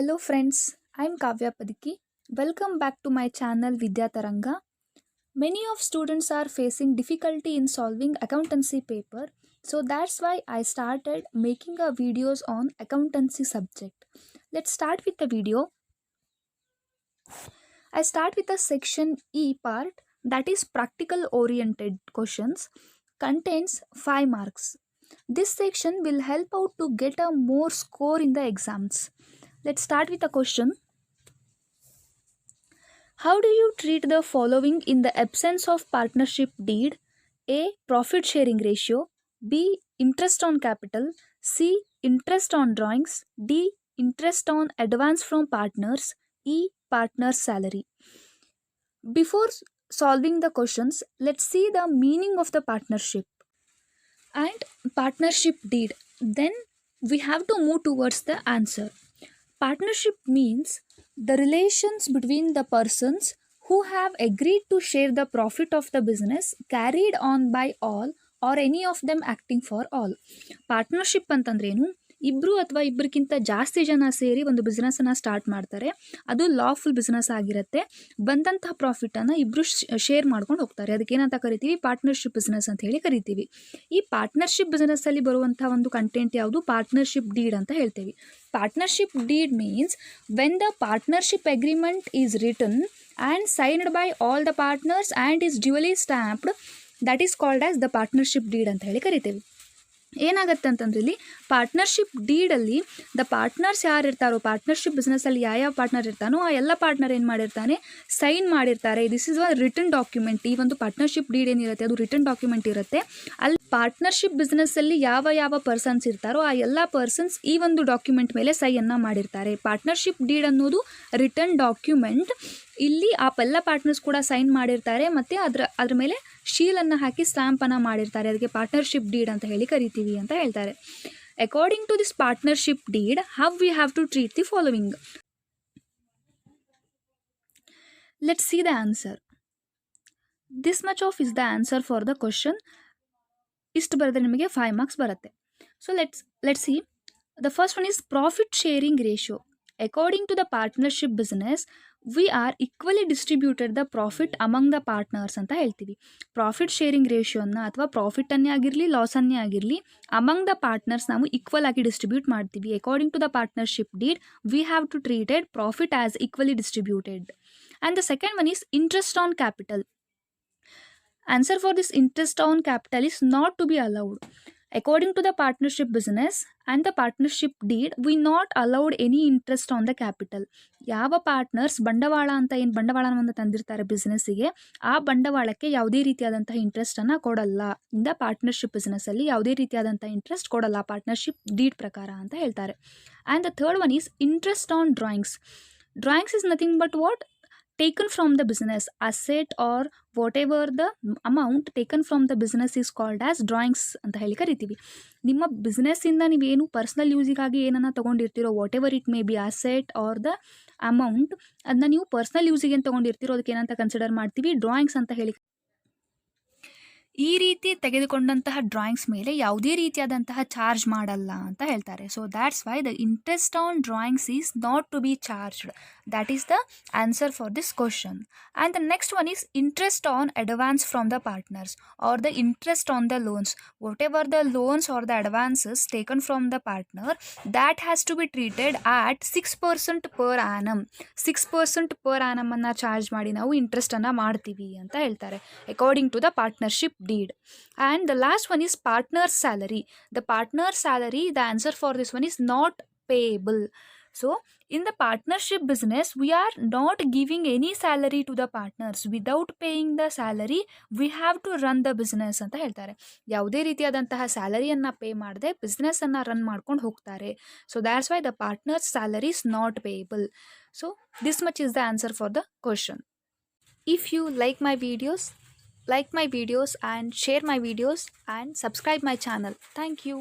Hello friends, I'm Kavya Padiki. Welcome back to my channel Vidya Taranga. Many of students are facing difficulty in solving accountancy paper, so that's why I started making a videos on accountancy subject. Let's start with the video. I start with the section E part, that is practical oriented questions, contains 5 marks. This section will help out to get a more score in the exams. Let's start with a question. How do you treat the following in the absence of partnership deed? A. Profit sharing ratio. B. Interest on capital. C. Interest on drawings. D. Interest on advance from partners. E. Partner's salary. Before solving the questions, let's see the meaning of the partnership and partnership deed. Then we have to move towards the answer. Partnership means the relations between the persons who have agreed to share the profit of the business carried on by all or any of them acting for all. Partnership ಅಂತಂದ್ರೇನು, ಇಬ್ಬರು ಅಥವಾ ಇಬ್ಬರಿಗಿಂತ ಜಾಸ್ತಿ ಜನ ಸೇರಿ ಒಂದು ಬಿಸ್ನೆಸ್ಸನ್ನು start ಮಾಡ್ತಾರೆ. ಅದು lawful business ಆಗಿರುತ್ತೆ. ಬಂದಂತಹ ಪ್ರಾಫಿಟನ್ನು ಇಬ್ಬರು ಶೇರ್ ಮಾಡ್ಕೊಂಡು ಹೋಗ್ತಾರೆ. ಅದಕ್ಕೆ ಏನಂತ ಕರಿತೀವಿ? ಪಾರ್ಟ್ನರ್ಶಿಪ್ ಬಿಸ್ನೆಸ್ ಅಂತ ಹೇಳಿ ಕರಿತೀವಿ. ಈ ಪಾರ್ಟ್ನರ್ಶಿಪ್ ಬಿಸ್ನೆಸ್ಸಲ್ಲಿ ಬರುವಂಥ ಒಂದು ಕಂಟೆಂಟ್ ಯಾವುದು? ಪಾರ್ಟ್ನರ್ಶಿಪ್ ಡೀಡ್ ಅಂತ ಹೇಳ್ತೀವಿ. Partnership deed means when the partnership agreement is written and signed by all the partners and is duly stamped, that is called as the partnership deed ಅಂತ ಹೇಳಿ ಕರಿತೀವಿ. ಏನಾಗುತ್ತೆ ಅಂತಂದ್ರೆ ಇಲ್ಲಿ ಪಾರ್ಟ್ನರ್ಶಿಪ್ ಡೀಡಲ್ಲಿ ದ ಪಾರ್ಟ್ನರ್ಸ್ ಯಾರು ಇರ್ತಾರೋ, ಪಾರ್ಟ್ನರ್ಶಿಪ್ ಬಿಸ್ನೆಸ್ಸಲ್ಲಿ ಯಾವ ಪಾರ್ಟ್ನರ್ ಇರ್ತಾನೋ ಆ ಎಲ್ಲ ಪಾರ್ಟ್ನರ್ ಏನು ಮಾಡಿರ್ತಾನೆ? ಸೈನ್ ಮಾಡಿರ್ತಾರೆ. This is a written document. ಈ ಒಂದು ಪಾರ್ಟ್ನರ್ಶಿಪ್ ಡೀಡ್ ಏನಿರುತ್ತೆ ಅದು ರಿಟನ್ ಡಾಕ್ಯುಮೆಂಟ್ ಇರುತ್ತೆ. ಅಲ್ಲಿ ಪಾರ್ಟ್ನರ್ಶಿಪ್ ಬಿಸ್ನೆಸ್ಸಲ್ಲಿ ಯಾವ ಪರ್ಸನ್ಸ್ ಇರ್ತಾರೋ ಆ ಎಲ್ಲ ಪರ್ಸನ್ಸ್ ಈ ಒಂದು ಡಾಕ್ಯುಮೆಂಟ್ ಮೇಲೆ ಸೈಯನ್ನು ಮಾಡಿರ್ತಾರೆ. ಪಾರ್ಟ್ನರ್ಶಿಪ್ ಡೀಡ್ ಅನ್ನೋದು ರಿಟರ್ನ್ ಡಾಕ್ಯುಮೆಂಟ್. ಇಲ್ಲಿ ಆ ಎಲ್ಲ ಪಾರ್ಟ್ನರ್ಸ್ ಕೂಡ ಸೈನ್ ಮಾಡಿರ್ತಾರೆ ಮತ್ತು ಅದ್ರ ಮೇಲೆ ಶೀಲನ್ನು ಹಾಕಿ ಸ್ಟ್ಯಾಂಪನ್ನು ಮಾಡಿರ್ತಾರೆ. ಅದಕ್ಕೆ ಪಾರ್ಟ್ನರ್ಶಿಪ್ ಡೀಡ್ ಅಂತ ಹೇಳಿ ಕರಿತೀವಿ ಅಂತ ಹೇಳ್ತಾರೆ. According to this partnership deed, how we have to treat the following. Let's see the answer. This much of is the answer for the question. ಇಷ್ಟು ಬರೆದ್ರೆ ನಿಮಗೆ 5 ಮಾರ್ಕ್ಸ್ ಬರುತ್ತೆ. So let's see. The first one is profit sharing ratio. According to the partnership business, we are equally distributed the profit among the partners ಅಂತ ಹೇಳ್ತೀವಿ. Profit sharing ರೇಷಿಯೋನ ಅಥವಾ ಪ್ರಾಫಿಟನ್ನೇ ಆಗಿರಲಿ ಲಾಸನ್ನೇ ಆಗಿರಲಿ ಅಮಂಗ್ ದ ಪಾರ್ಟ್ನರ್ಸ್ ನಾವು ಈಕ್ವಲ್ ಆಗಿ distribute ಮಾಡ್ತೀವಿ. According to the partnership deed, we have to treated profit as equally distributed. And the second one is interest on capital. Answer for this interest on capital is not to be allowed. According to the partnership business and the partnership deed, we not allowed any interest on the capital. ಯಾವ partners ಬಂಡವಾಳ ಅಂತ ಏನು ಬಂಡವಾಳವನ್ನು ತಂದಿರ್ತಾರೆ ಬಿಸ್ನೆಸ್ಸಿಗೆ, ಆ ಬಂಡವಾಳಕ್ಕೆ ಯಾವುದೇ ರೀತಿಯಾದಂತಹ ಇಂಟ್ರೆಸ್ಟನ್ನು ಕೊಡಲ್ಲ. ಇನ್ ದ ಪಾರ್ಟ್ನರ್ಶಿಪ್ ಬಿಸ್ನೆಸ್ಸಲ್ಲಿ ಯಾವುದೇ ರೀತಿಯಾದಂಥ ಇಂಟ್ರೆಸ್ಟ್ ಕೊಡಲ್ಲ ಪಾರ್ಟ್ನರ್ಶಿಪ್ ಡೀಡ್ ಪ್ರಕಾರ ಅಂತ ಹೇಳ್ತಾರೆ. And the third one is interest on drawings. Drawings is nothing but what? taken from the business asset or whatever the amount taken from the business is called as drawings ಅಂತ ಹೇಳಿ ಕರಿತೀವಿ. ನಿಮ್ಮ ಬಿಸ್ನೆಸ್ಸಿಂದ ನೀವೇನು personal ಯೂಸಿಗಾಗಿ ಏನನ್ನು ತೊಗೊಂಡಿರ್ತೀರೋ, whatever it may be asset or the amount, ಅದನ್ನ ನೀವು ಪರ್ಸ್ನಲ್ ಯೂಸಿಗೆ ಏನು ತೊಗೊಂಡಿರ್ತೀರೋ ಅದಕ್ಕೆ ಏನಂತ ಕನ್ಸಿಡರ್ ಮಾಡ್ತೀವಿ? ಡ್ರಾಯಿಂಗ್ಸ್ ಅಂತ ಹೇಳಿ. ಈ ರೀತಿ ತೆಗೆದುಕೊಂಡಂತಹ ಡ್ರಾಯಿಂಗ್ಸ್ ಮೇಲೆ ಯಾವುದೇ ರೀತಿಯಾದಂತಹ ಚಾರ್ಜ್ ಮಾಡಲ್ಲ ಅಂತ ಹೇಳ್ತಾರೆ. So that's why the interest on drawings is not to be charged. That is the answer for this question. And the next one is interest on advance from the partners or the interest on the loans. Whatever the loans or the advances taken from the partner, that has to be treated at 6% per annum. 6% per ಆ್ಯನಮನ್ನು charge ಮಾಡಿ ನಾವು ಇಂಟ್ರೆಸ್ಟನ್ನು ಮಾಡ್ತೀವಿ ಅಂತ ಹೇಳ್ತಾರೆ according to the partnership deed. And the last one is partner's salary. The partner's salary, the answer for this one is not payable. So in the partnership business, we are not giving any salary to the partners. Without paying the salary, we have to run the business ಅಂತ ಹೇಳ್ತಾರೆ. ಯಾವುದೇ ರೀತಿಯಾದಂತಹ ಸ್ಯಾಲರಿಯನ್ನು pay ಮಾಡದೆ ಬಿಸ್ನೆಸ್ಸನ್ನು run ಮಾಡ್ಕೊಂಡು ಹೋಗ್ತಾರೆ. So that's why the partners salary is not payable. So this much is the answer for the question. If you like my videos and share my videos and subscribe my channel. Thank you.